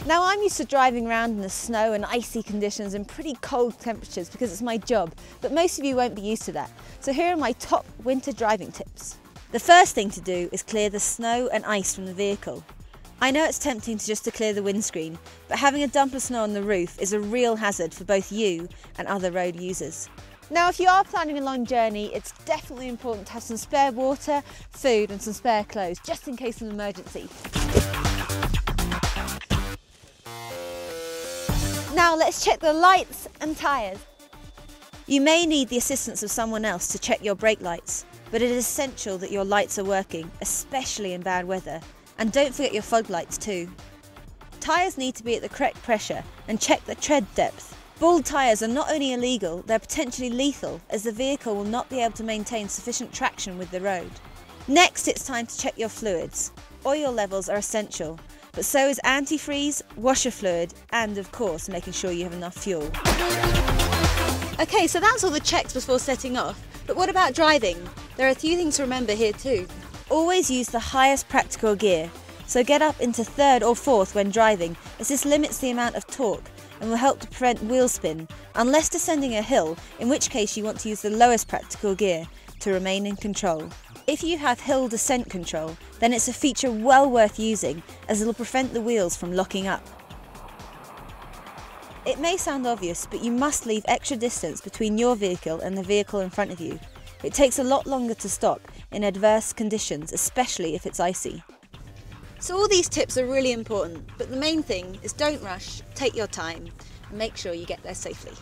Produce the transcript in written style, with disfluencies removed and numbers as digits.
Now I'm used to driving around in the snow and icy conditions and pretty cold temperatures because it's my job, but most of you won't be used to that. So here are my top winter driving tips. The first thing to do is clear the snow and ice from the vehicle. I know it's tempting to clear the windscreen, but having a dump of snow on the roof is a real hazard for both you and other road users. Now if you are planning a long journey, it's definitely important to have some spare water, food and some spare clothes, just in case of an emergency. Now let's check the lights and tyres. You may need the assistance of someone else to check your brake lights, but it is essential that your lights are working, especially in bad weather. And don't forget your fog lights too. Tyres need to be at the correct pressure and check the tread depth. Bald tyres are not only illegal, they're potentially lethal as the vehicle will not be able to maintain sufficient traction with the road. Next, it's time to check your fluids. Oil levels are essential, but so is antifreeze, washer fluid, and of course making sure you have enough fuel. Okay, so that's all the checks before setting off, but what about driving? There are a few things to remember here too. Always use the highest practical gear, so get up into third or fourth when driving, as this limits the amount of torque and will help to prevent wheel spin, unless descending a hill, in which case you want to use the lowest practical gear to remain in control. If you have hill descent control, then it's a feature well worth using, as it will prevent the wheels from locking up. It may sound obvious, but you must leave extra distance between your vehicle and the vehicle in front of you. It takes a lot longer to stop in adverse conditions, especially if it's icy. So all these tips are really important, but the main thing is don't rush, take your time, and make sure you get there safely.